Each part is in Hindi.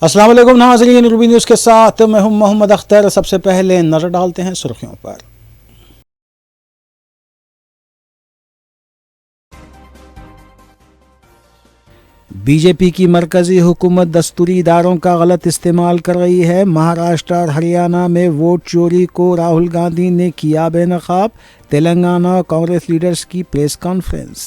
अस्सलाम वालेकुम नाज़रीन, रूबी न्यूज़ के साथ मैं हूं मोहम्मद अख्तर। सबसे पहले नजर डालते हैं सुर्खियों पर। बीजेपी की मरकजी हुकूमत दस्तूरी इदारों का गलत इस्तेमाल कर रही है। महाराष्ट्र और हरियाणा में वोट चोरी को राहुल गांधी ने किया बेनकाब। तेलंगाना कांग्रेस लीडर्स की प्रेस कॉन्फ्रेंस।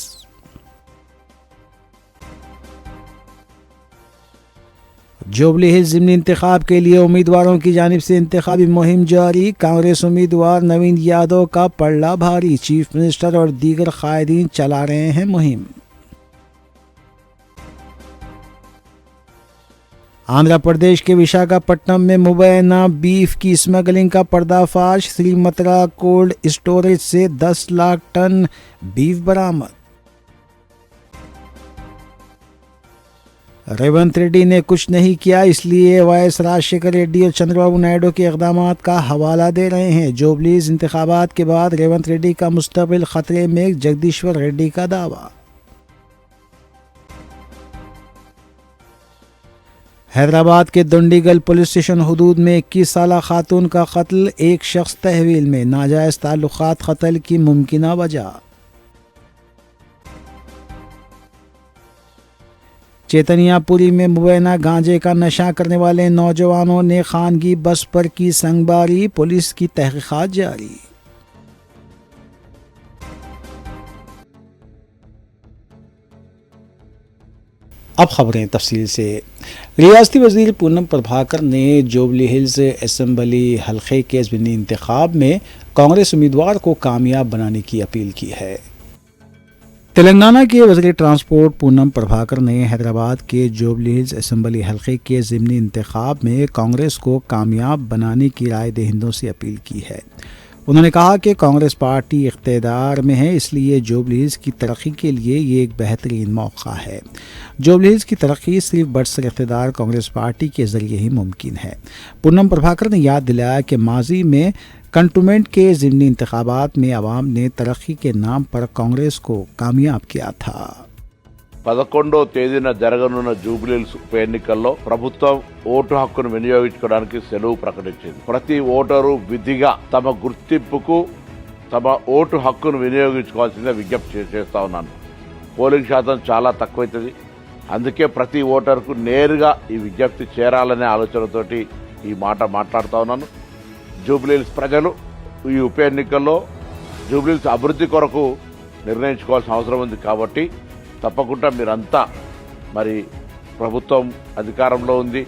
जुबली हिल्स ज़िमनी इंतखाब के लिए उम्मीदवारों की जानिब से इंतखाबी मुहिम जारी। कांग्रेस उम्मीदवार नवीन यादव का पलड़ा भारी। चीफ मिनिस्टर और दीगर कायदीन चला रहे हैं मुहिम। आंध्र प्रदेश के विशाखापट्टनम में मुबैना बीफ की स्मगलिंग का पर्दाफाश। श्रीमतरा कोल्ड स्टोरेज से 10 लाख टन बीफ बरामद। रेवंत रेड्डी ने कुछ नहीं किया, इसलिए वाईएस राजशेखर रेड्डी और चंद्रबाबू नायडू के इकदामात का हवाला दे रहे हैं। जुबलीज इंतखाबात के बाद रेवंत रेड्डी का मुस्तकबिल खतरे में, जगदीश्वर रेड्डी का दावा। हैदराबाद के दुंडीगल पुलिस स्टेशन हुदूद में 21 साला खातून का कत्ल। एक शख्स तहवील में, नाजायज ताल्लुकात कत्ल की मुमकिना वजह। चैतन्यापुरी में मुबैना गांजे का नशा करने वाले नौजवानों ने खानगी बस पर की संगबारी। पुलिस की तहकीकात जारी। अब खबरें तफसील से। रियासती वजीर पूनम प्रभाकर ने जुबली हिल्स असम्बली हल्के के ज़मीनी इंतखाब में कांग्रेस उम्मीदवार को कामयाब बनाने की अपील की है। तेलंगाना के वज़ीर ट्रांसपोर्ट पूनम प्रभाकर ने हैदराबाद के जुबली हिल्स असम्बली हल्के के ज़मीनी इंतखाब में कांग्रेस को कामयाब बनाने की राय दहिंदों से अपील की है। उन्होंने कहा कि कांग्रेस पार्टी इख्तियार में है, इसलिए जुबली हिल्स की तरक्की के लिए ये एक बेहतरीन मौका है। जुबली हिल्स की तरक्की सिर्फ बरसर इख्तियार कांग्रेस पार्टी के ज़रिए ही मुमकिन है। पूनम प्रभाकर ने याद दिलाया कि माजी में कंटोनमेंट के ज़िमनी इंतखाबात में अवाम ने तरक्की के नाम पर कांग्रेस को कामयाब किया था। 11వ తేదీన జరగనున్న జూబ్లీహిల్స్ ఉప ఎన్నికల్లో ప్రభుత్వం ఓటు హక్కును వినియోగించుకోవడానికి సెలవు ప్రకటించింది. ప్రతి ఓటరు విధిగా తమ గుర్తింపుకు తమ ఓటు హక్కును వినియోగించుకోవాల్సిందిగా విజ్ఞప్తి చేస్తా ఉన్నాను. పోలింగ్ శాతం చాలా తక్కువైతుంది. అందుకే ప్రతి ఓటరుకు నేరుగా ఈ విజ్ఞప్తి చేరాలనే ఆలోచనతోటి ఈ మాట మాట్లాడుతా ఉన్నాను. జూబ్లీహిల్స్ ప్రజలు ఈ ఉప ఎన్నికల్లో జూబ్లీహిల్స్ అభివృద్ధి కొరకు నిర్ణయించుకోవాల్సిన అవసరం ఉంది. కాబట్టి తప్పకుండా మీరంతా మరి ప్రభుత్వం అధికారంలో ఉంది,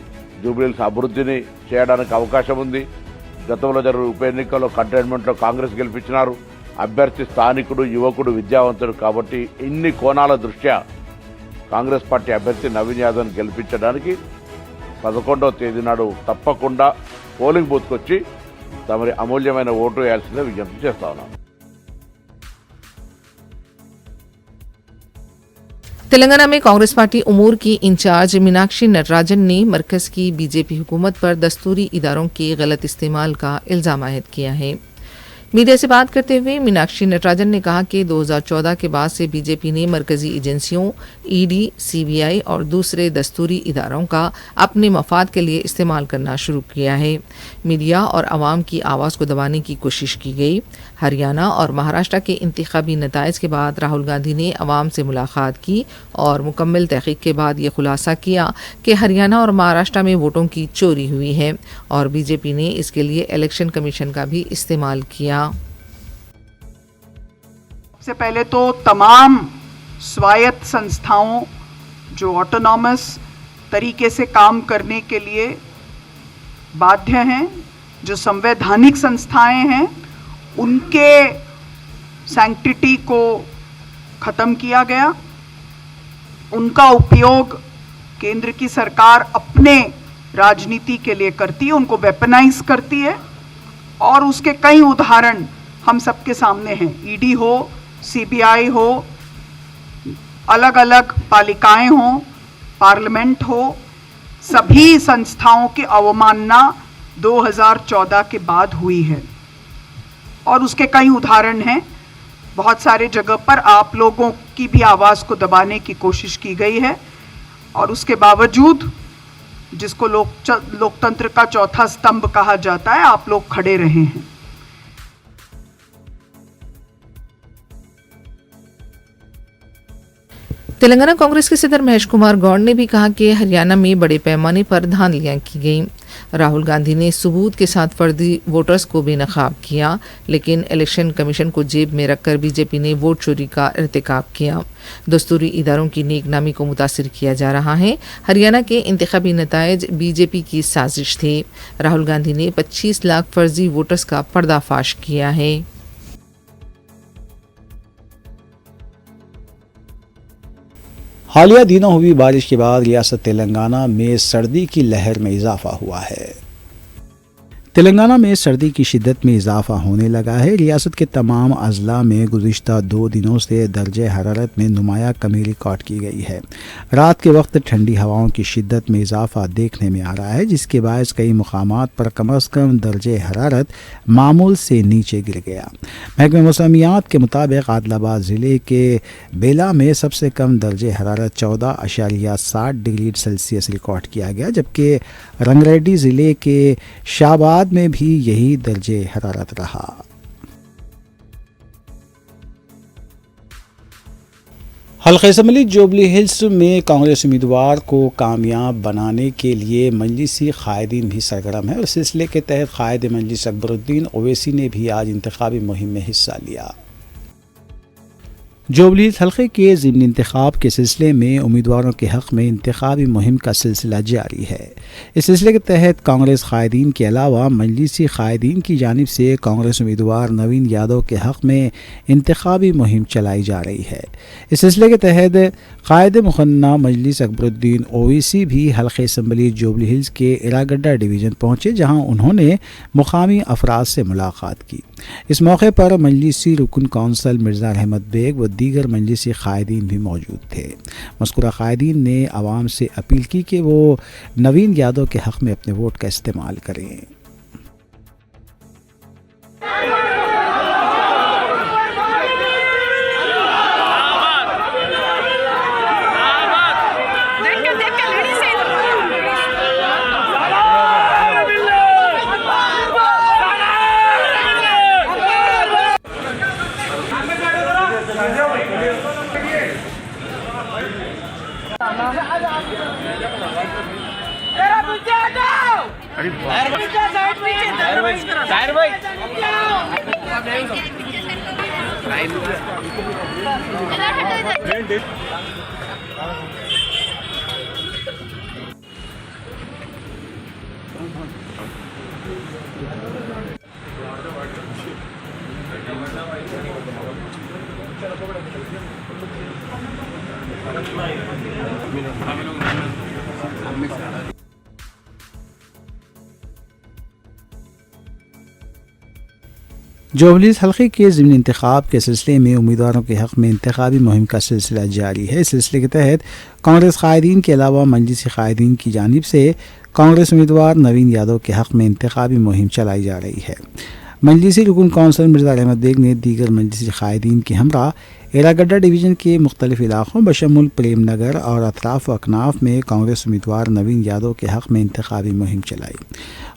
జూబ్లీహిల్స్ అభివృద్ధిని చేయడానికి అవకాశం ఉంది. గతంలో జరిగిన ఉప ఎన్నికల్లో కంటైన్మెంట్లో కాంగ్రెస్ గెలిపించినారు. అభ్యర్థి స్థానికుడు, యువకుడు, విద్యావంతుడు. కాబట్టి ఇన్ని కోణాల దృష్ట్యా కాంగ్రెస్ పార్టీ అభ్యర్థి నవీన్ యాదవ్ని గెలిపించడానికి 11వ తేదీ నాడు తప్పకుండా పోలింగ్ బూత్కి వచ్చి తమరి అమూల్యమైన ఓటు వేయాల్సిందే విజ్ఞప్తి చేస్తా ఉన్నాను. तेलंगाना में कांग्रेस पार्टी उमूर की इंचार्ज मीनाक्षी नटराजन ने मरकज की बीजेपी हुकूमत पर दस्तूरी इदारों के गलत इस्तेमाल का इल्जाम आयद किया है। मीडिया से बात करते हुए मीनाक्षी नटराजन ने कहा कि 2014 के बाद से बीजेपी ने मरकजी एजेंसियों, ईडी, सीबीआई और दूसरे दस्तूरी इदारों का अपने मफाद के लिए इस्तेमाल करना शुरू किया है। मीडिया और आवाम की आवाज़ को दबाने की कोशिश की गई। हरियाणा और महाराष्ट्र के इंतखाबी नताइज के बाद राहुल गांधी ने अवाम से मुलाकात की और मुकम्मल तहकीक के बाद ये खुलासा किया कि हरियाणा और महाराष्ट्र में वोटों की चोरी हुई है और बीजेपी ने इसके लिए इलेक्शन कमीशन का भी इस्तेमाल किया। सबसे पहले तो तमाम स्वायत्त संस्थाओं जो ऑटोनॉमस तरीके से काम करने के लिए बाध्य हैं, जो संवैधानिक संस्थाएं हैं, उनके सैंक्टिटी को ख़त्म किया गया। उनका उपयोग केंद्र की सरकार अपने राजनीति के लिए करती है, उनको वेपनाइज करती है और उसके कई उदाहरण हम सबके सामने हैं। ईडी हो, सीबीआई हो, अलग अलग पालिकाएं हो, पार्लियामेंट हो, सभी संस्थाओं की अवमानना 2014 के बाद हुई है और उसके कई उदाहरण हैं। बहुत सारे जगह पर आप लोगों की भी आवाज़ को दबाने की कोशिश की गई है और उसके बावजूद जिसको लोकतंत्र का चौथा स्तंभ कहा जाता है, आप लोग खड़े रहे हैं। तेलंगाना कांग्रेस के सदर महेश कुमार गौड़ ने भी कहा कि हरियाणा में बड़े पैमाने पर धांधलियां की गईं। राहुल गांधी ने सबूत के साथ फर्जी वोटर्स को बेनकाब किया, लेकिन इलेक्शन कमीशन को जेब में रखकर बीजेपी ने वोट चोरी का इर्तिकाब किया। दस्तूरी इदारों की नेकनामी को मुतासिर किया जा रहा है। हरियाणा के इंतखाबी नतायज बीजेपी की साजिश थे। राहुल गांधी ने 25 लाख फर्जी वोटर्स का पर्दाफाश किया है। हालिया दिनों हुई बारिश के बाद रियासत तेलंगाना में सर्दी की लहर में इजाफा हुआ है। तेलंगाना में सर्दी की शिद्दत में इजाफा होने लगा है। रियासत के तमाम अजला में गुज़िश्ता 2 दिनों से दर्जे हरारत में नुमायाँ कमी रिकॉर्ड की गई है। रात के वक्त ठंडी हवाओं की शिद्दत में इजाफा देखने में आ रहा है, जिसके बायस कई मुकामात पर कम अज़ कम दर्जे हरारत मामूल से नीचे गिर गया। महकमे मौसमियात के मुताबिक आदिलाबाद ज़िले के बेला में सबसे कम दर्जे हरारत 14.7 डिग्री सेल्सियस रिकॉर्ड किया गया, जबकि रंगरेड्डी ज़िले के शाहबाद में भी यही दर्जे हरारत रहा। हल्का असम्बली जुबली हिल्स में कांग्रेस उम्मीदवार को कामयाब बनाने के लिए मजलिसी कायदीन भी सरगर्म है और सिलसिले के तहत कायद मजलिस अकबरुद्दीन ओवैसी ने भी आज इंतखाबी मुहिम में हिस्सा लिया। जुबली हल्के के ज़िमनी इंतखाब के सिलसिले में उम्मीदवारों के हक़ में इंतखाबी मुहिम का सिलसिला जारी है। इस सिलसिले के तहत कांग्रेस कायदीन के अलावा मजलिसी कायदीन की जानिब से कांग्रेस उम्मीदवार नवीन यादव के हक़ में इंतखाबी मुहिम चलाई जा रही है। इस सिलसिले के तहत कायद मुखन्ना मजलिस अकबरुद्दीन ओवैसी भी हल्के असम्बली जुबली हिल्स के इरागड्डा डिवीज़न पहुँचे, जहाँ उन्होंने मुकामी अफराद से मुलाकात की। इस मौके पर मजलिसी रुकन कौंसल मिर्ज़ा अहमद बेग व दीगर मजलिसी कायदीन भी मौजूद थे। मज़कूरा कायदीन ने आवाम से अपील की कि वो नवीन यादव के हक़ में अपने वोट का इस्तेमाल करें। जुबली हल्के के ज़िमनी इंतखाब के सिलसिले में उम्मीदवारों के हक़ में इंतखाबी मुहिम का सिलसिला जारी है। इस सिलसिले के तहत कांग्रेस कायदीन के अलावा मजलिसी कायदीन की जानिब से कांग्रेस उम्मीदवार नवीन यादव के हक़ में इंतखाबी मुहिम चलाई जा रही है। मजलिसी रुकन कौंसल मिर्ज़ा अहमद बेग ने दीगर मजलिसी कायदीन के हमरा एरागड्डा डिवीज़न के मुख्तलिफ इलाक़ों बशमुल प्रेम नगर और अतराफ़ व अकनाफ में कांग्रेस उम्मीदवार नवीन यादव के हक़ में इंतखाबी मुहिम चलाई।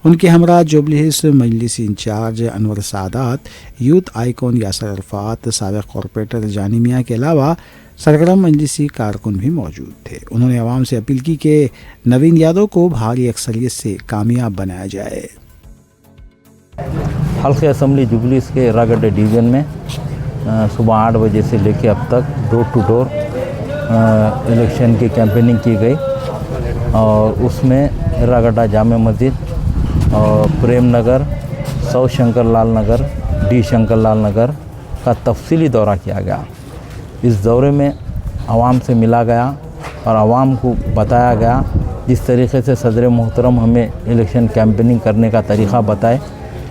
उनके हमरा जुबली हिल्स मजलिसी incharge Anwar Sadat, youth icon Yasar Arafat, साबिक़ कॉरपोरेटर जानी मियाँ के अलावा सरगर्म मजलिसी कारकुन भी मौजूद थे। उन्होंने आवाम से अपील की कि नवीन यादव को भारी अक्सरियत से कामयाब बनाया जाए। हल्के असम्बली जुबली के एरागड्डा डिवीज़न में सुबह 8 बजे से लेकर अब तक डोर टू डोर इलेक्शन की कैंपेनिंग की गई और उसमें एरागड्डा जामे मस्जिद और प्रेम नगर, सौ शंकर लाल नगर, डी शंकर लाल नगर का तफसीली दौरा किया गया। इस दौरे में आवाम से मिला गया और आवाम को बताया गया जिस तरीके से सदर मोहतरम हमें इलेक्शन कैंपेनिंग करने का तरीक़ा बताए,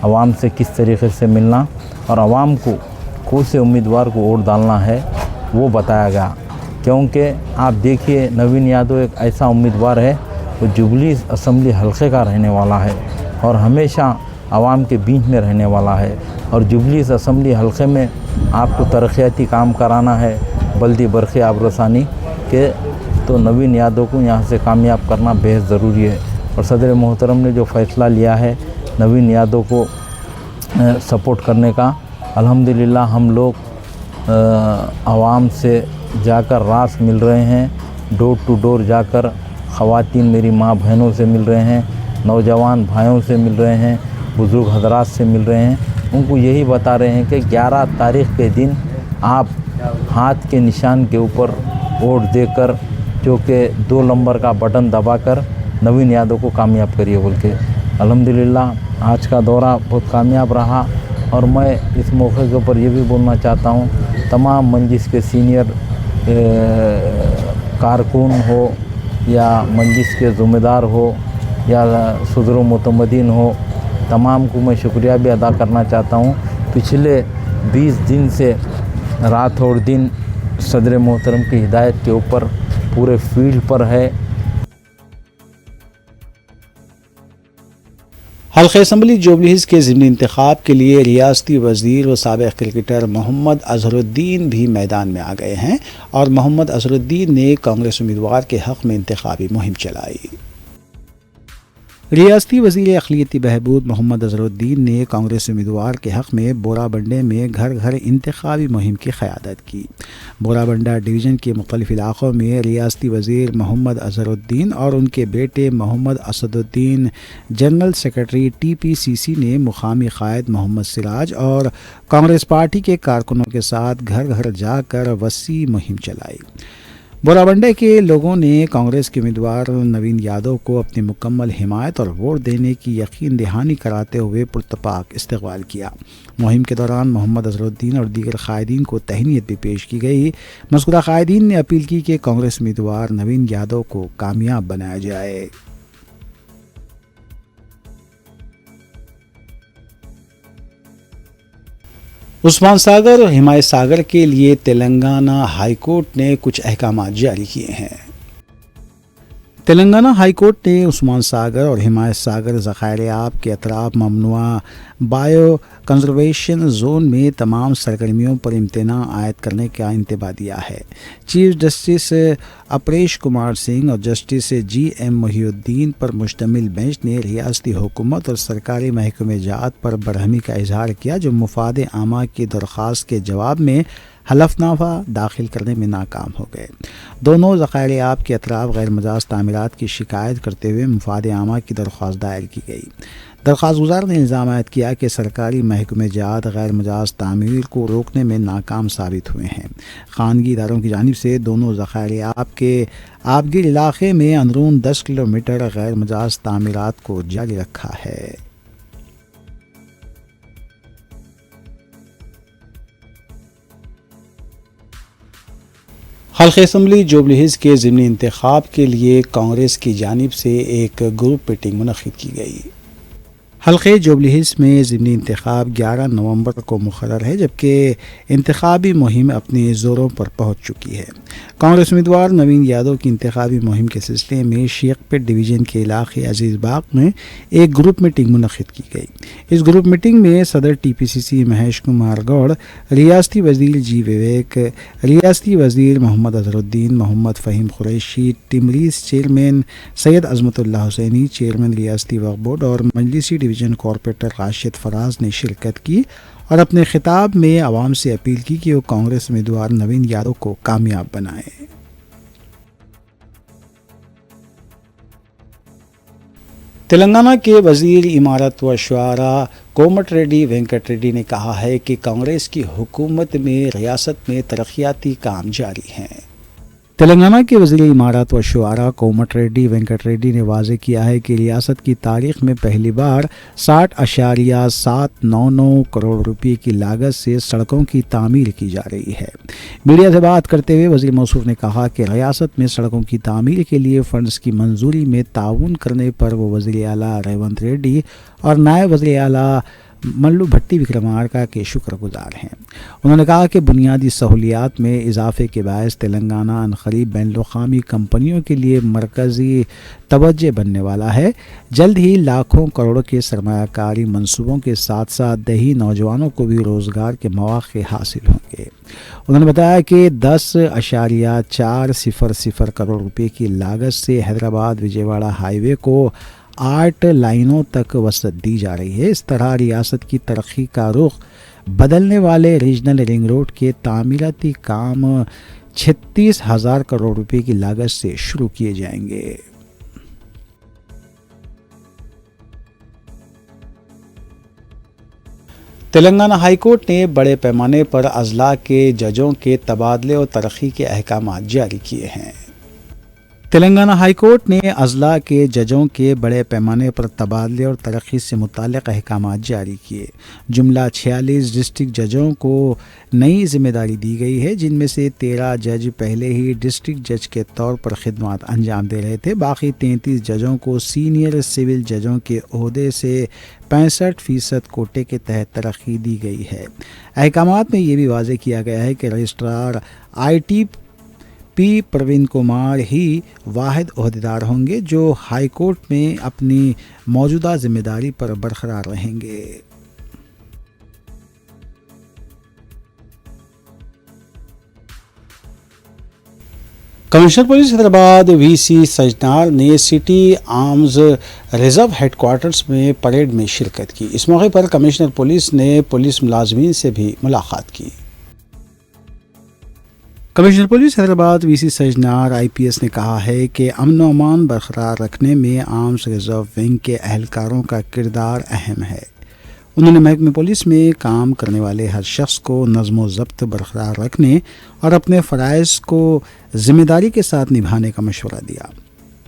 आवाम से किस तरीके से मिलना और आवाम को कौन से उम्मीदवार को वोट डालना है वो बताया गया। क्योंकि आप देखिए नवीन यादव एक ऐसा उम्मीदवार है वो जुबली असम्बली हल्के का रहने वाला है और हमेशा आवाम के बीच में रहने वाला है और जुबली असम्बली हल्के में आपको तरक्याती काम कराना है, बल्दी बरक़ी आबरसानी के, तो नवीन यादव को यहाँ से कामयाब करना बेहद ज़रूरी है। और सदर मोहतरम ने जो फ़ैसला लिया है नवीन यादव को सपोर्ट करने का, अल्हम्दुलिल्लाह हम लोग आवाम से जाकर रास मिल रहे हैं, डोर टू डोर जाकर ख़वातीन मेरी माँ बहनों से मिल रहे हैं, नौजवान भाइयों से मिल रहे हैं, बुज़ुर्ग हजरात से मिल रहे हैं। उनको यही बता रहे हैं कि 11 तारीख़ के दिन आप हाथ के निशान के ऊपर वोट देकर जो कि 2 नंबर का बटन दबाकर नवीन यादव को कामयाब करिए बोल के। अल्हम्दुलिल्लाह आज का दौरा बहुत कामयाब रहा और मैं इस मौके के ऊपर ये भी बोलना चाहता हूँ तमाम मंजिस के सीनियर कारकुन हो या मंजिस के ज़िम्मेदार हो या सदर मुतमदीन हो, तमाम को मैं शुक्रिया भी अदा करना चाहता हूँ। पिछले 20 दिन से रात और दिन सदर मोहतरम की हिदायत के ऊपर पूरे फील्ड पर है। हल्का असम्बली जुबली हिल्स के ज़िमनी इंतखाब के लिए रियासती वज़ीर व साबिक़ क्रिकेटर मोहम्मद अज़हरुद्दीन भी मैदान में आ गए हैं और मोहम्मद अज़हरुद्दीन ने कांग्रेस उम्मीदवार के हक़ में इंतखाबी मुहिम चलाई। रियासती वज़ीर अक़लियती बहबूद मोहम्मद अज़हरुद्दीन ने कांग्रेस उम्मीदवार के हक़ में बोराबंडे में घर घर इंतखाबी मुहिम की क़यादत की। बोराबंडा डिवीज़न के मुख्तलिफ़ इलाक़ों में रियासती वज़ीर मोहम्मद अज़हरुद्दीन और उनके बेटे Mohammad Asaduddin, general secretary TPCC ने मुकामी क़ायद मोहम्मद सिराज और कांग्रेस पार्टी के कारकुनों के साथ घर घर जाकर वसी मुहिम चलाई। बोराबंडे के लोगों ने कांग्रेस के उम्मीदवार नवीन यादव को अपनी मुकम्मल हिमायत और वोट देने की यकीन दहानी कराते हुए पुरतपाक इस्तकबाल किया। मुहिम के दौरान मोहम्मद अज़हरुद्दीन और दीगर कायदीन को तहनीत भी पेश की गई। मज़कूरा कायदीन ने अपील की कि कांग्रेस उम्मीदवार नवीन यादव को कामयाब बनाया जाए। उस्मान सागर और हिमायत सागर के लिए तेलंगाना हाई कोर्ट ने कुछ अहकाम जारी किए हैं। तेलंगाना हाई कोर्ट ने उस्मान सागर और हिमायत सागर ज़खायर आब के अतराफ ममनुआ बायो कंजर्वेशन जोन में तमाम सरगर्मियों पर इम्तना आयद करने का इंतबा दिया है। चीफ जस्टिस अपरेश कुमार सिंह और जस्टिस GM मोहिउद्दीन पर मुश्तमिल बेंच ने रियासती हुकूमत और सरकारी महकमे जात पर बरहमी का इजहार किया, जो मुफाद आमा की दरख्वास्त के जवाब में हलफनामा दाखिल करने में नाकाम हो गए। दोनों ज़खायर आब के अतराफ गैर मजाज तामीरात की शिकायत करते हुए मुफाद आमा की दरख्वास्त दायर की गई। दरख्वास्त गुजार ने इल्ज़ाम आयद किया कि सरकारी महकमे जात गैर मजाज तामीर को रोकने में नाकाम साबित हुए हैं। खानगी इदारों की जानिब से दोनों ज़खायर आब के आबगिर इलाक़े में अंदरून 10 किलोमीटर गैर मजाज तामीरात को जारी रखा है। हल्का असम्बली जुबली हिल्स के ज़िमनी इंतखाब के लिए कांग्रेस की जानिब से एक ग्रुप मीटिंग मुनक़्क़िद की गई। हल्के जुबली हिल्स में ज़िमनी इंतखाब 11 नवंबर को मुक़र्रर है, जबकि इंतखाबी मुहिम अपने ज़ोरों पर पहुँच चुकी है। कांग्रेस उम्मीदवार नवीन यादव की इंतखाबी मुहिम के सिलसिले में शेखपेट डिवीज़न के इलाके अजीज़ बाग में एक ग्रुप मीटिंग मुनक़्क़िद की गई। इस ग्रुप मीटिंग में सदर TPCC महेश कुमार गौड़, रियासती वज़ीर G विवेक, रियासती वज़ीर मोहम्मद अज़हरुद्दीन, मोहम्मद फ़हीम कुरैशी, टिमरीज़ चेयरमैन सैयद अज़मतुल्लाह हुसैनी, चेयरमैन रियासती वक्फ़ बोर्ड और मजलिसी डिवीज़न कॉरपोरेटर राशिद फराज ने शिरकत की और अपने खिताब में आवाम से अपील की कि वो कांग्रेस उम्मीदवार नवीन यादव को कामयाब बनाएं। तेलंगाना के वज़ीर इमारत व शुआरा कोमटिरेड्डी वेंकट रेड्डी ने कहा है कि कांग्रेस की हुकूमत में रियासत में तरक्याती काम जारी हैं। तेलंगाना के वज़ीर इमारत व शुआरा कोमटिरेड्डी वेंकट रेड्डी ने वाज़ेह किया है कि रियासत की तारीख़ में पहली बार 60.799 करोड़ रुपये की लागत से सड़कों की तामीर की जा रही है। मीडिया से बात करते हुए वज़ीर मौसूफ ने कहा कि रियासत में सड़कों की तामीर के लिए फ़ंड्स की मंजूरी में ताउन करने पर वो वज़ीर आला रेवंत रेड्डी और नायब वज़ीर आला मल्लू भट्टी विक्रमार्का के शुक्रगुजार हैं। उन्होंने कहा कि बुनियादी सहूलियात में इजाफे के बायस तेलंगाना अनक़रीब बैनुल-अक़वामी कंपनियों के लिए मरकज़ी तवज्जो बनने वाला है। जल्द ही लाखों करोड़ों के सरमायाकारी मंसूबों के साथ साथ दही नौजवानों को भी रोज़गार के मौक़े हासिल होंगे। उन्होंने बताया कि 10.400 करोड़ रुपये की लागत से हैदराबाद विजयवाड़ा हाईवे को 8 लाइनों तक वसअत दी जा रही है। इस तरह रियासत की तरक्की का रुख बदलने वाले रीजनल रिंग रोड के तामीराती काम 36,000 करोड़ रुपए की लागत से शुरू किए जाएंगे। तेलंगाना हाईकोर्ट ने बड़े पैमाने पर अजला के जजों के तबादले और तरक्की के अहकाम जारी किए हैं। तेलंगाना हाईकोर्ट ने अजला के जजों के बड़े पैमाने पर तबादले और तरक्की से मुताल्लिक़ अहकाम जारी किए। जुमला 46 डिस्ट्रिक्ट जजों को नई जिम्मेदारी दी गई है, जिनमें से 13 जज पहले ही डिस्ट्रिक्ट जज के तौर पर खिदमत अंजाम दे रहे थे। बाकी 33 जजों को सीनियर सिविल जजों के ओहदे से 65% कोटे के तहत तरक्की दी गई है। अहकामात में ये भी वाज़ेह किया गया है कि रजिस्ट्रार ITP प्रवीण कुमार ही वाहिद ओहदेदार होंगे जो हाई कोर्ट में अपनी मौजूदा जिम्मेदारी पर बरकरार रहेंगे। Commissioner police Hyderabad VC Sajjanar ने सिटी आर्म्स रिजर्व हेडक्वार्टर्स में परेड में शिरकत की। इस मौके पर कमिश्नर पुलिस ने पुलिस मुलाजमीन से भी मुलाकात की। Commissioner police Hyderabad VC Sajjanar IPS ने कहा है कि अमन व अमान बरकरार रखने में आर्म्स रिजर्व विंग के अहलकारों का किरदार अहम है। उन्होंने महकमे पुलिस में काम करने वाले हर शख्स को नज़्म व ज़ब्त बरकरार रखने और अपने फ़राइज़ को ज़िम्मेदारी के साथ निभाने का मशवरा दिया।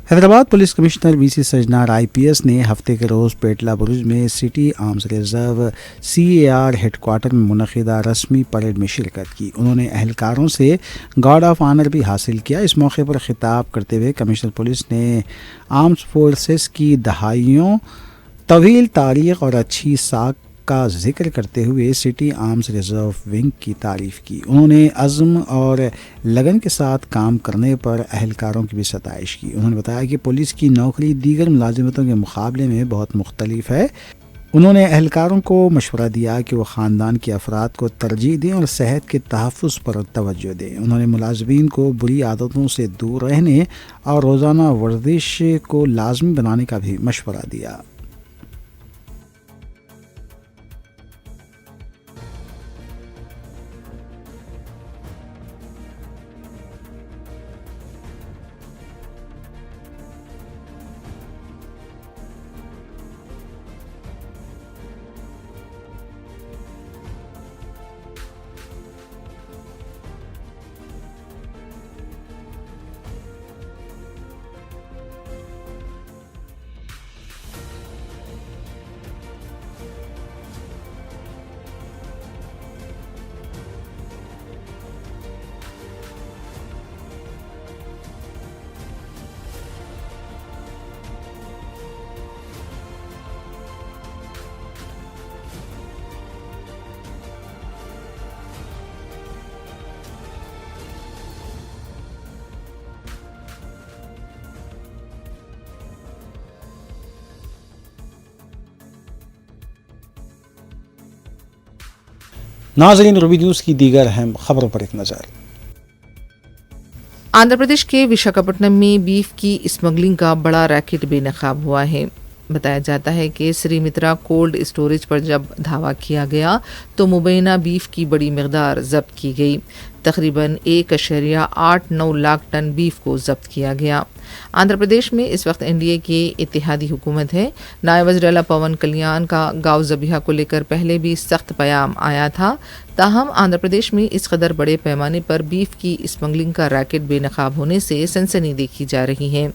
Hyderabad police commissioner VC Sajjanar IPS ने हफ्ते के रोज़ पेटला बुरुज में city arms reserve CAR headquarter में मुनक़िदा रस्मी परेड में शिरकत की। उन्होंने अहलकारों से गार्ड ऑफ ऑनर भी हासिल किया। इस मौके पर खिताब करते हुए कमिश्नर पुलिस ने आर्म्स फोर्सेस की दहाइयों तवील तारीख़ और अच्छी साख का जिक्र करते हुए सिटी आर्म्स रिजर्व विंग की तारीफ़ की। उन्होंने अज़्म और लगन के साथ काम करने पर अहलकारों की भी सताइश की। उन्होंने बताया कि पुलिस की नौकरी दीगर मुलाजिमतों के मुकाबले में बहुत मुख्तलिफ है। उन्होंने अहलकारों को मशवरा दिया कि वो ख़ानदान के अफराद को तरजीह दें और सेहत के तहफ़्फ़ुज़ पर तवज्जो दें। उन्होंने मुलाजमीन को बुरी आदतों से दूर रहने और रोज़ाना वर्जिश को लाजमी बनाने का भी मशवरा दिया। नाज़रीन, रूबी न्यूज़ की दीगर अहम खबरों पर एक नज़र। आंध्र प्रदेश के विशाखापट्टनम में बीफ की स्मगलिंग का बड़ा रैकेट बेनकाब हुआ है। बताया जाता है कि श्रीमित्रा कोल्ड स्टोरेज पर जब धावा किया गया तो मुबैना बीफ की बड़ी मकदार जब्त की गई। तकरीबन 1.89 लाख टन बीफ को जब्त किया गया। आंध्र प्रदेश में इस वक्त NDA की इत्तेहादी हुकूमत है। नायब वज़ीर पवन कल्याण का गाँव ज़बीहा को लेकर पहले भी सख्त बयान आया था। ताहम आंध्र प्रदेश में इस कदर बड़े पैमाने पर बीफ की स्मगलिंग का रैकेट बेनकाब होने से सनसनी देखी जा रही है।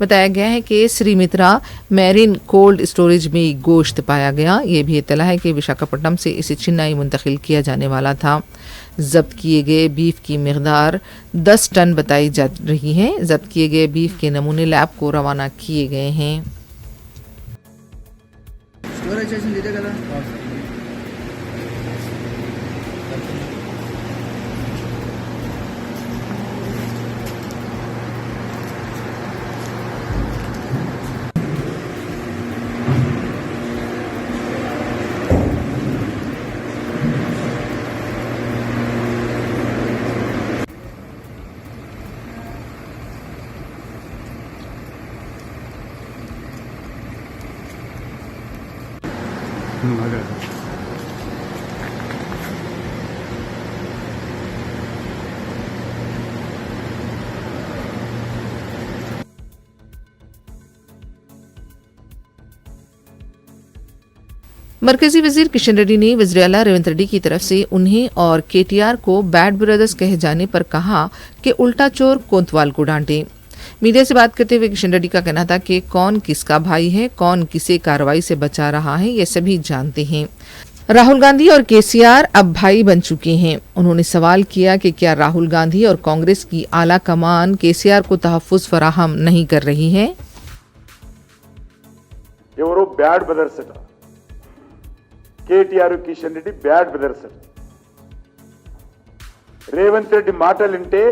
बताया गया है कि श्रीमित्रा मैरिन कोल्ड स्टोरेज में गोश्त पाया गया। ये भी इत्तला है कि विशाखापट्टनम से इसे चेन्नई मुंतकिल किया जाने वाला था। जब्त किए गए बीफ की मकदार 10 टन बताई जा रही है। जब्त किए गए बीफ के नमूने लैब को रवाना किए गए हैं। मरकजी वजीर किशन रेड्डी ने वज़ीर-ए-आला रेवंत रेड्डी की तरफ से उन्हें और केटीआर को बैड ब्रदर्स कहे जाने पर कहा कि उल्टा चोर कोतवाल को डांटे। मीडिया से बात करते हुए किशन रेड्डी का कहना था कि कौन किसका भाई है, कौन किसे कार्रवाई से बचा रहा है, ये सभी जानते हैं। राहुल गांधी और केसीआर अब भाई बन चुके हैं। उन्होंने सवाल किया कि क्या राहुल गांधी और कांग्रेस की आला कमान केसीआर को तहफ़्फ़ुज़ फराहम नहीं कर रही है। ఎవరో బ్యాడ్ బ్రదర్స్ అట, కేటీఆర్ కిషన్ రెడ్డి బ్యాడ్ బ్రదర్స్ అట. రేవంత్ రెడ్డి మాటలు వింటే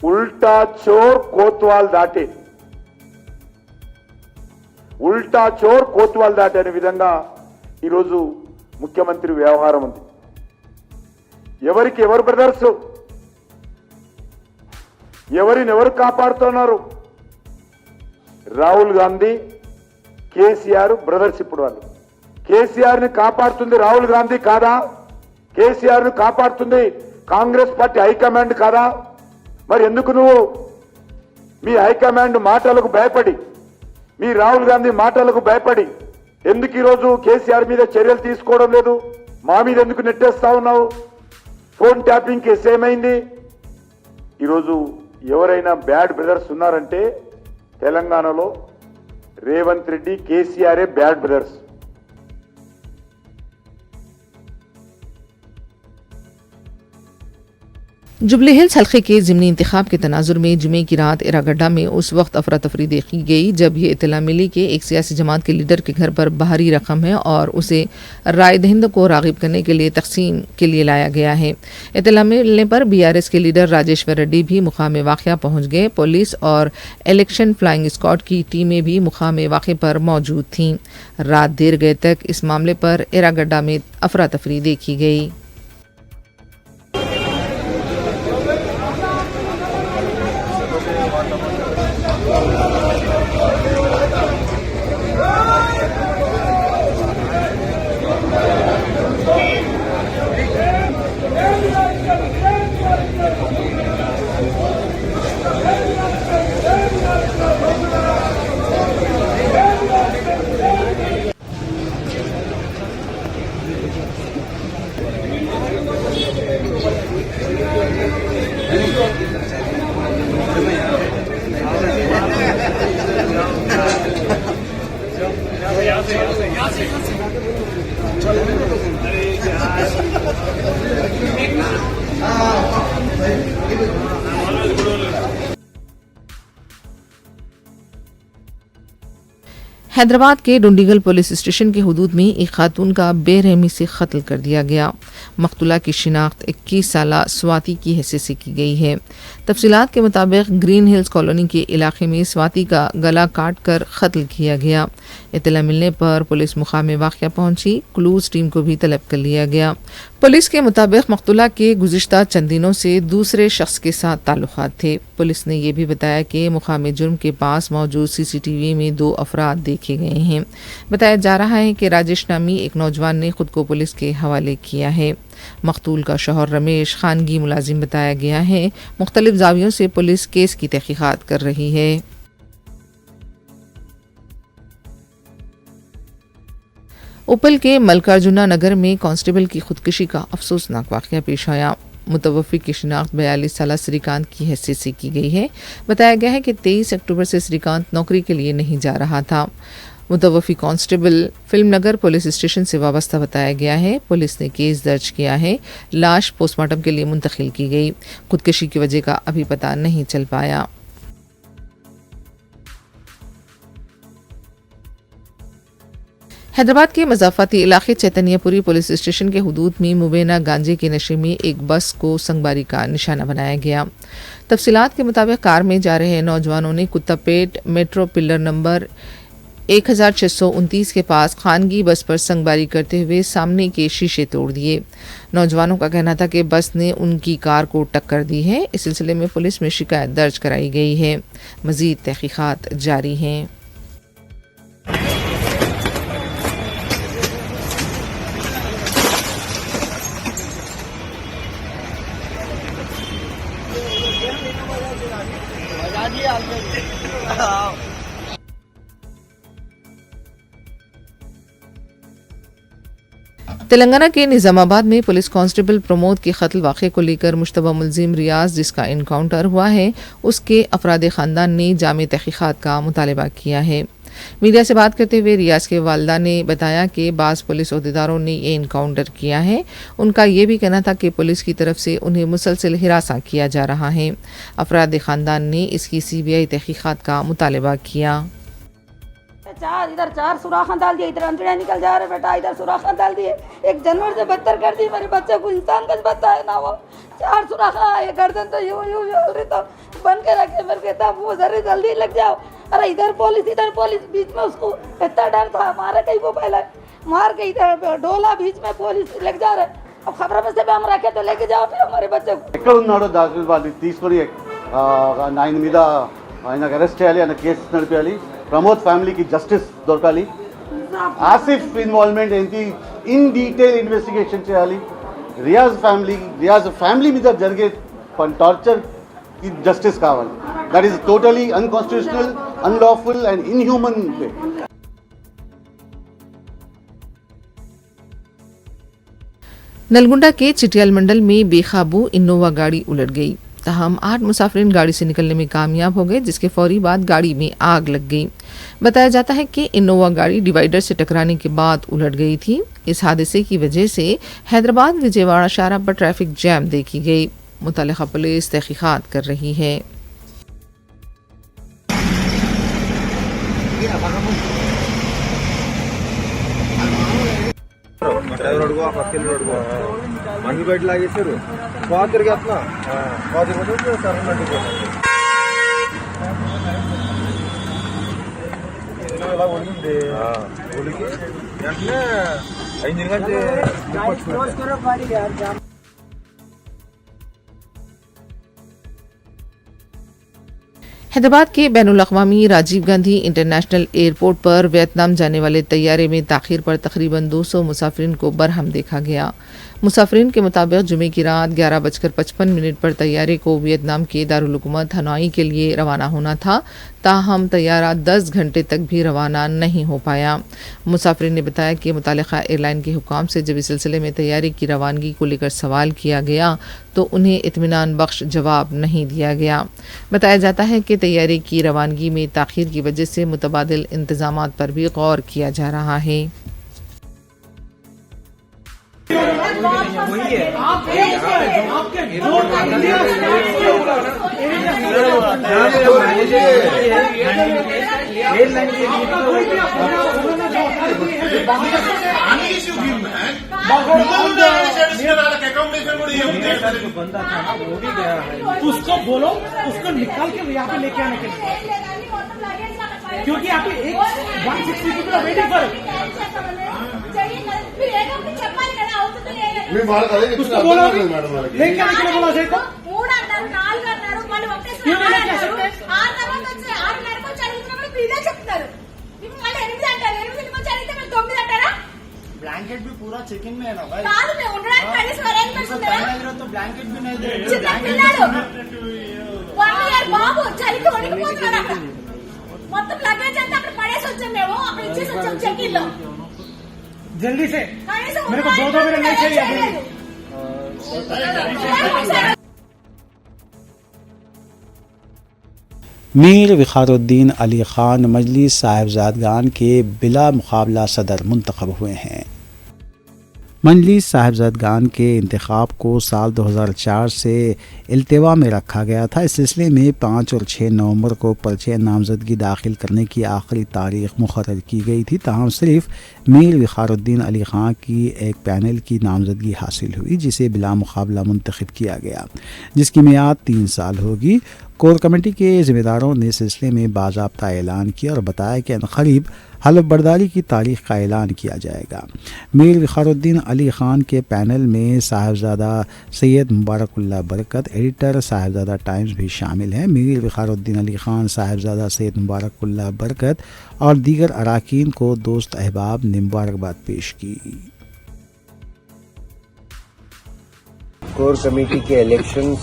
ఉల్టా చోర్ కోత్వాల్ దాటే, ఉల్టా చోర్ కోత్వాల్ దాటే అనే విధంగా ఈరోజు ముఖ్యమంత్రి వ్యవహారం ఉంది. ఎవరికి ఎవరు బ్రదర్స్, ఎవరిని ఎవరు కాపాడుతున్నారు? రాహుల్ గాంధీ కేసీఆర్ బ్రదర్స్. ఇప్పుడు వాళ్ళు కేసీఆర్ ని కాపాడుతుంది రాహుల్ గాంధీ కాదా? కేసీఆర్ ను కాపాడుతుంది కాంగ్రెస్ పార్టీ హైకమాండ్ కాదా? మరి ఎందుకు నువ్వు మీ హైకమాండ్ మాటలకు భయపడి, మీ రాహుల్ గాంధీ మాటలకు భయపడి ఎందుకు ఈరోజు కేసీఆర్ మీద చర్యలు తీసుకోవడం లేదు? మా మీద ఎందుకు నెట్టేస్తా ఉన్నావు? ఫోన్ ట్యాపింగ్ కేసు ఏమైంది? ఈరోజు ఎవరైనా బ్యాడ్ బ్రదర్స్ ఉన్నారంటే తెలంగాణలో Revanth Reddy KCR bad brothers. Jubilee hills हल्के के ज़िमनी इंतखाब के तनाजुर में जुमे की रात इरागड्डा में उस वक्त अफरा तफरी देखी गई जब ये इतला मिली कि एक सियासी जमात के लीडर के घर पर बाहरी रकम है और उसे राय दहिंद को रागिब करने के लिए तकसीम के लिए लाया गया है। इतला मिलने पर बीआरएस के लीडर राजेश्वर रेड्डी भी मुकाम वाक़या पहुँच गए। पुलिस और इलेक्शन फ्लाइंग स्क्वाड की टीमें भी मुकाम वाक़े पर मौजूद थीं। रात देर गए तक इस मामले पर इरागड्डा में अफरा तफरी देखी गई। हैदराबाद के डुंडीगल पुलिस स्टेशन के हुदूद में एक खातून का बेरहमी से कत्ल कर दिया गया। मकतूला की शिनाख्त 21 साला स्वाति की हैसियत से की गई है। तफसीलात के मुताबिक ग्रीन हिल्स कॉलोनी के इलाके में स्वाति का गला काट कर कत्ल किया गया। इतला मिलने पर पुलिस मुकाम वाक़या पहुंची। क्लूज टीम को भी तलब कर लिया गया। पुलिस के मुताबिक मकतूला के गुज़िश्ता चंद दिनों से दूसरे शख्स के साथ ताल्लुकात थे। पुलिस ने यह भी बताया कि मुकाम जुर्म के पास मौजूद CCTV में 2 अफराद देखे गए हैं। बताया जा रहा है कि राजेश नामी एक नौजवान ने खुद को पुलिस के हवाले किया है। मकतूल का शौहर रमेश खानगी मुलाजिम बताया गया है। मुख्तलिफ जावियों से पुलिस केस की तहकीकात कर रही है। उपल के मल्लिकार्जुना नगर में कांस्टेबल की खुदकुशी का अफसोसनाक वाक़या पेश आया। मुतवफ़्फ़ी की शिनाख्त 42 साला श्रीकांत की हैसियत से की गई है। बताया गया है कि 23 अक्टूबर से श्रीकांत नौकरी के लिए नहीं जा रहा था। मुतवफ़्फ़ी कांस्टेबल फिल्मनगर पुलिस स्टेशन से वाबस्ता बताया गया है। पुलिस ने केस दर्ज किया है। लाश पोस्टमार्टम के लिए मुंतकिल की गई। खुदकुशी की वजह का अभी पता नहीं चल पाया। हैदराबाद के मज़ाफ़ाती इलाके चैतन्यपुरी पुलिस स्टेशन के हुदूद में मुबैना गांजे के नशे में एक बस को संगबारी का निशाना बनाया गया। तफसीलात के मुताबिक कार में जा रहे नौजवानों ने कुत्तापेट मेट्रो पिलर नंबर 1629 के पास खानगी बस पर संगबारी करते हुए सामने के शीशे तोड़ दिए। नौजवानों का कहना था कि बस ने उनकी कार को टक्कर दी है। इस सिलसिले में पुलिस में शिकायत दर्ज कराई गई है। मज़ीद तहकीकात जारी हैं। तेलंगाना के निजामाबाद में पुलिस कांस्टेबल प्रमोद के कत्ल वाक़े को लेकर मुश्तबा मुलजिम रियाज जिसका इनकाउंटर हुआ है, उसके अफराद ख़ानदान ने जामे तहक़ीक़ात का मुतालबा किया है। मीडिया से बात करते हुए रियाज के वालिदा ने बताया कि बाज़ पुलिस अहदेदारों ने ये इनकाउंटर किया है। उनका ये भी कहना था कि पुलिस की तरफ से उन्हें मुसलसल हिरासा किया जा रहा है। अफराद ख़ानदान ने इसकी CBI तहक़ीक़ात का मुतालबा किया। इधर चार सुराख डाल दिए, इधर अंतड़े निकल जा रहे बेटा, इधर सुराख डाल दिए, एक जानवर से बदतर कर दी। मेरे बच्चे को इंसान का बच्चा है ना, वो चार सुराख ये गर्दन तो यूं यूं रही तो बन के रखे। मेरे कहता वो जरा जल्दी लग जाओ। अरे इधर पुलिस बीच में, उसको इतना डर था मारे कहीं वो पहले मार के इधर डोला बीच में पुलिस लग जा रहे। अब खबर में से हम रखे तो लेके जाओ फिर हमारे बच्चे को। ఎక్కడ ఉన్నాడో దాఖలు వాళ్ళు తీసుకొని ఆయన మీద ఆయనకు అరెస్ట్ చేయాలి, ఆయన కేసు నడిపేయాలి, ప్రమోద్ ఫ్యామిలీకి జస్టిస్ దొరకాలి, ఆసిఫ్ ఇన్వాల్వ్మెంట్ ఏంటి ఇన్ డీటెయిల్ ఇన్వెస్టిగేషన్ చేయాలి, రియాజ్ ఫ్యామిలీ మీద జరిగే టార్చర్ కి జస్టిస్ కావాలి. That is totally unconstitutional, unlawful and inhuman way. Nalgonda के चिटियाल मंडल में बेकाबू इनोवा गाड़ी उलट गई। तहम 8 मुसाफिरीन गाड़ी से निकलने में कामयाब हो गए, जिसके फौरी बाद गाड़ी में आग लग गई। बताया जाता है कि इनोवा गाड़ी डिवाइडर से टकराने के बाद उलट गई थी। इस हादसे की वजह से हैदराबाद विजयवाड़ा शाहराह पर ट्रैफिक जैम देखी गई। मुतल्लिका पुलिस तहकीकात कर रही है। మంది బయట లాగేశారు, బాగా తిరిగేస్తున్నా బాగా తిరుగుతుంది సరణ ఇలా ఉండింది ఒలికి వెంటనే 5 గంటలు हैदराबाद के बैनुल-अक़वामी राजीव गांधी इंटरनेशनल एयरपोर्ट पर वियतनाम जाने वाले तैयारे में ताख़ीर पर तकरीबन 200 मुसाफिरीन को बरहम देखा गया। मुसाफिरीन के मुताबिक जुमे की रात 11:55 पर तैयारे को वियतनाम के दारुल हुकूमत हनोई के लिए रवाना होना था, ताहम तैयारा 10 घंटे तक भी रवाना नहीं हो पाया। मुसाफिरीन ने बताया कि मुतालिका एयरलाइन के हुकाम से जब इस सिलसिले में तैयारे की रवानगी को लेकर सवाल किया गया तो उन्हें इत्मीनान बख्श जवाब नहीं दिया गया। बताया जाता है कि तैयारे की रवानगी में ताख़ीर की वजह से मुतबादिल इंतजामात पर भी गौर किया जा रहा है। उसको बोलो, उसको निकाल के यहाँ पे लेके आने के लिए, क्योंकि आप 160 people वेटिंग फॉर उसको बोलो लेके आने के लिए बोला जाएगा। ब्लैंकेट भी पूरा चेकिंग में है ना भाई, तो ब्लैंकेट भी नहीं जल्दी से मेरे को 2 मिनट नहीं चाहिए। मीर विखारुद्दीन अली ख़ान मजलिस साहिबजादगान के बिला मुकाबला सदर मुंतखब हुए हैं। मजलिस साहिबजादगान के इंतखाब को साल 2004 से इल्तिवा में रखा गया था। इस सिलसिले में 5 और 6 नवंबर को पर्चे नामजदगी दाखिल करने की आखिरी तारीख मुकर्रर की गई थी। ताहम सिर्फ मीर विखारुद्दीन अली ख़ान की एक पैनल की नामजदगी हासिल हुई, जिसे बिला मुकाबला मुंतखब किया गया, जिसकी मियाद 3 साल होगी। कोर कमेटी के ज़िम्मेदारों ने सिलसिले में बाज़ाब्ता ऐलान किया और बताया कि अनक़रीब हलफ बर्दारी की तारीख़ का ऐलान किया जाएगा। मीर विखारुद्दीन अली ख़ान के पैनल में साहिबजादा सैयद मुबारकुल्लाह बरकत, एडिटर साहिबजादा टाइम्स भी शामिल हैं। मीर विखारुद्दीन अली ख़ान, साहिबजादा सैयद मुबारकुल्लाह बरकत और दीगर अराकीन को दोस्त अहबाब ने मुबारकबाद पेश की। कोर कमेटी के इलेक्शंस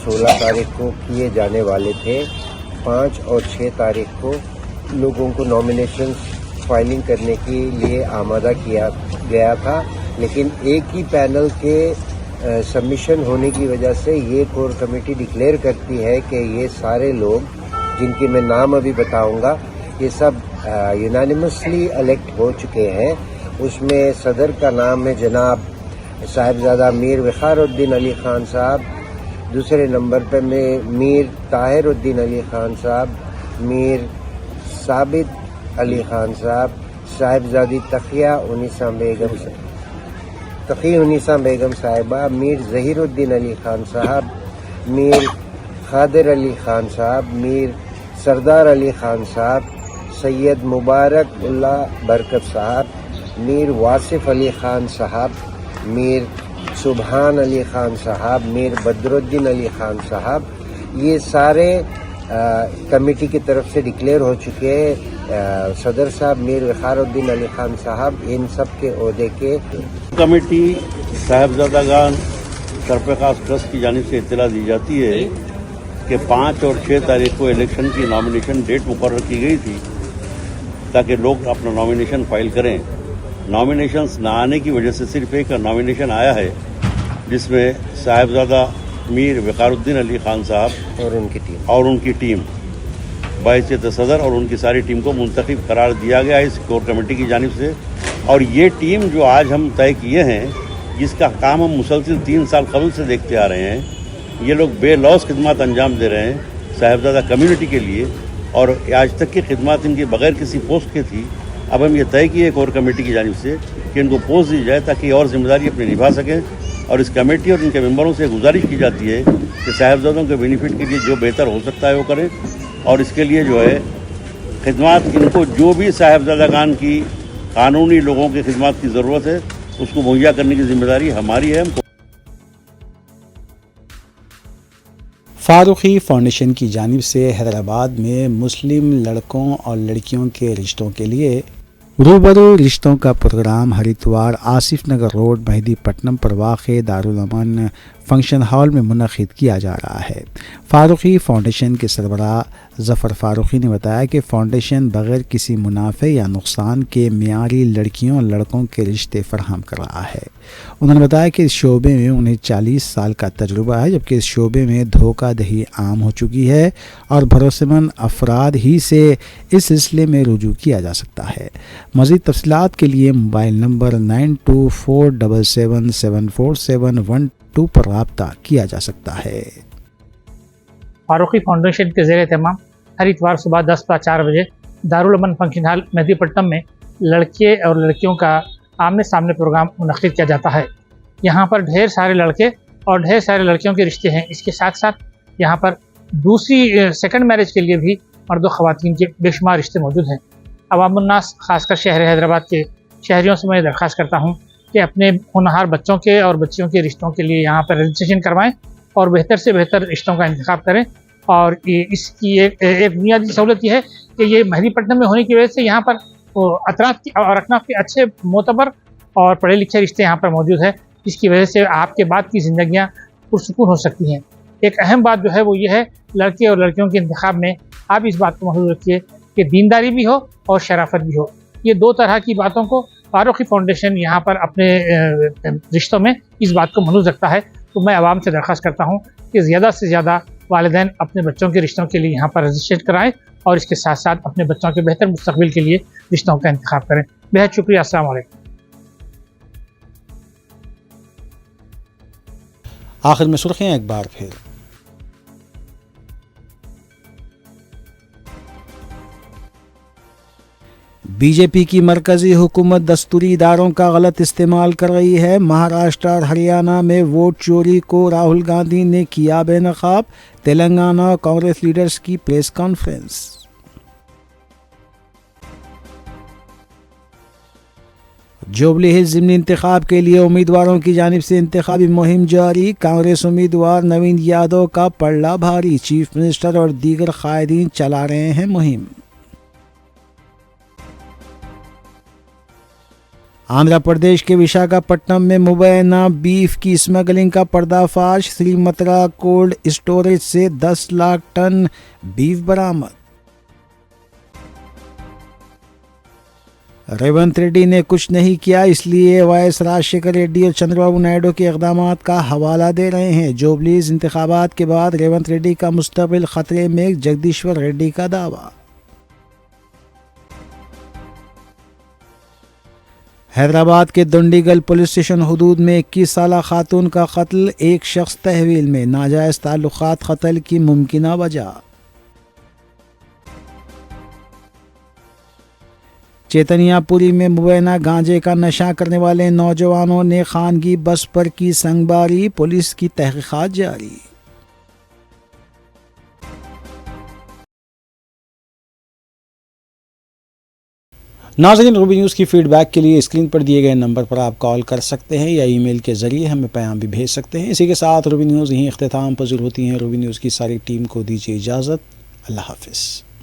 16 तारीख को किए जाने वाले थे, 5 और 6 तारीख को लोगों को नॉमिनेशन फाइलिंग करने के लिए आमादा किया गया था, लेकिन एक ही पैनल के सबमिशन होने की वजह से ये कोर कमेटी डिक्लेयर करती है कि ये सारे लोग जिनके मैं नाम अभी बताऊंगा ये सब यूनानिमसली इलेक्ट हो चुके हैं। उसमें सदर का नाम है जनाब साहिबजादा मीर वक़ारुद्दीन अली खान साहब, दूसरे नंबर पर में मीर ताहिरुद्दीन अली खान साहब, मीर साबित अली खान साहब, साहिबजादी तकिया उन्नीसा बेगम साहिबा, मीर ज़हीरुद्दीन अली खान साहब, मीर खादिर अली खान साहब, मीर सरदार अली खान साहब, सैयद मुबारक उल्लाह बरकत साहब, मीर वासिफ अली खान साहब, मीर सुबहान अली खान साहब, मीर बदरुद्दीन अली खान साहब, ये सारे कमेटी की तरफ से डिक्लेयर हो चुके हैं। सदर साहब मीर वक़ारुद्दीन अली खान साहब इन सब के ओहदे के। कमेटी साहिबजादागान शरफ़ खास ट्रस्ट की जानिब से इत्तला दी जाती है कि 5 और 6 तारीख को इलेक्शन की नॉमिनेशन डेट मुकर्रर की गई थी ताकि लोग अपना नॉमिनेशन फाइल करें। नॉमिनेशंस ना आने की वजह से सिर्फ एक नॉमिनेशन आया है जिसमें साहिबजादा मीर वक़ारुद्दीन अली खान साहब और उनकी टीम बाइज़्ज़त सदर और उनकी सारी टीम को मुंतखब करार दिया गया है इस कोर कमेटी की जानिब से। और ये टीम जो आज हम तय किए हैं, जिसका काम हम मुसलसिल 3 साल कबल से देखते आ रहे हैं, ये लोग बेलौस खिदमत अंजाम दे रहे हैं साहिबजादा कम्युनिटी के लिए और आज तक की खिदमत इनकी बगैर किसी पोस्ट के थी। अब हम ये तय किए कोर कमेटी की जानिब से कि इनको पोस्ट दी जाए ताकि और जिम्मेदारी अपनी निभा सकें। और इस कमेटी और इनके मेंबरों से गुजारिश की जाती है कि साहिबजादों के बेनिफिट के लिए जो बेहतर हो सकता है वो करें और इसके लिए जो है खिदमत इनको जो भी साहिबजादागान की कानूनी लोगों की खिदमत की ज़रूरत है उसको मुहैया करने की जिम्मेदारी हमारी है। फारूकी फाउंडेशन की जानिब से हैदराबाद में मुस्लिम लड़कों और लड़कियों के रिश्तों के लिए रूबरू रिश्तों का प्रोग्राम हर इतवार आसिफ नगर रोड मेहदीपट्टनम पर वाक़े दारुल अमन फंक्शन हॉल में मुनक़िद किया जा रहा है। फारूकी फाउंडेशन के सरबराह ज़फ़र फारूकी ने बताया कि फ़ाउंडेशन बग़ैर किसी मुनाफे या नुकसान के मियारी लड़कियों और लड़कों के रिश्ते फराहम कर रहा है। उन्होंने बताया कि इस शोबे में उन्हें 40 साल का तजुर्बा है, जबकि इस शोबे में धोखाधड़ी आम हो चुकी है और भरोसेमंद अफराद ही से इस सिलसिले में रुजू किया जा सकता है। मज़ीद तफ़सीलात के लिए मोबाइल नंबर 9247774712 पर रब्ता किया जा सकता है। फारूकी फाउंडेशन के ज़ेर तमाम हर इतवार सुबह 10-4 बजे दारुल अमन फंक्शन हॉल मेहदीपट्टनम में लड़के और लड़कियों का आमने सामने प्रोग्राम मुनक़िद किया जाता है। यहाँ पर ढेर सारे लड़के और ढेर सारे लड़कियों के रिश्ते हैं। इसके साथ साथ यहाँ पर दूसरी सेकंड मैरिज के लिए भी मर्द व ख़वातीन के बेशुमार रिश्ते मौजूद हैं। अवामुन्नास खासकर शहर हैदराबाद के शहरियों से मैं दरख्वास्त करता हूँ कि अपने होनहार बच्चों के और बच्चियों के रिश्तों के लिए यहाँ पर रजिस्ट्रेशन करवाएं और बेहतर से बेहतर रिश्तों का इंतखाब करें। और इसकी एक बुनियादी सहूलत यह है कि ये मेहदीपट्टनम में होने की वजह से यहाँ पर अतराफ की और अकनाफ के अच्छे मोतबर और पढ़े लिखे रिश्ते यहाँ पर मौजूद है, जिसकी वजह से आपके बाद की ज़िंदगियाँ पुरसुकून हो सकती हैं। एक अहम बात जो है वो ये है, लड़के और लड़कियों के इंतखाब में आप इस बात को महसूस रखिए कि दीनदारी भी हो और शराफत भी हो। ये 2 तरह की बातों को फारूकी फाउंडेशन यहाँ पर अपने रिश्तों में इस बात को महसूस रखता है। तो मैं आवाम से दरख्वास्त करता हूँ कि ज़्यादा से ज़्यादा वालिदैन अपने बच्चों के रिश्तों के लिए यहाँ पर रजिस्ट्रेशन कराएं और इसके साथ साथ अपने बच्चों के बेहतर मुस्तकबिल के लिए रिश्तों का इंतखाब करें। बेहद शुक्रिया। अस्सलाम वालेकुम। आखिर में सुर्खियाँ एक बार फिर। बीजेपी की मरकजी हुकूमत दस्तूरी इदारों का गलत इस्तेमाल कर रही है। महाराष्ट्र और हरियाणा में वोट चोरी को राहुल गांधी ने किया बेनकाब। तेलंगाना कांग्रेस लीडर्स की प्रेस कॉन्फ्रेंस। जुबली हिल्स ज़िमनी इंतखाब के लिए उम्मीदवारों की जानिब से इंतखाबी मुहिम जारी। कांग्रेस उम्मीदवार नवीन यादव का पलड़ा भारी। चीफ मिनिस्टर और दीगर कायदीन चला रहे हैं मुहिम। आंध्र प्रदेश के विशाखापट्टनम में मुबैना बीफ की स्मगलिंग का पर्दाफाश। श्रीमतरा कोल्ड स्टोरेज से 10 लाख टन बीफ बरामद। रेवंत रेड्डी ने कुछ नहीं किया, इसलिए वायएस राजशेखर रेड्डी और चंद्रबाबू नायडू के इकदामात का हवाला दे रहे हैं। जोबलीज इंतखाबात के बाद रेवंत रेड्डी का मुस्तकबिल खतरे में, जगदीश्वर रेड्डी का दावा। हैदराबाद के दुंडीगल पुलिस स्टेशन हुदूद में 21 साला खातून का कत्ल। एक शख्स तहवील में, नाजायज ताल्लुकात कत्ल की मुमकिना वजह। चेतनियापुरी में मुबैना गांजे का नशा करने वाले नौजवानों ने खानगी बस पर की संगबारी। पुलिस की तहकीकात जारी। नाज़रीन, रूबी न्यूज़ की फीडबैक के लिए स्क्रीन पर दिए गए नंबर पर आप कॉल कर सकते हैं या ईमेल के ज़रिए हमें पैगाम भी भेज सकते हैं। इसी के साथ रूबी न्यूज़ यहीं इख्तिताम पज़ीर होती हैं। रूबी न्यूज़ की सारी टीम को दीजिए इजाज़त। अल्लाह हाफ़िज़।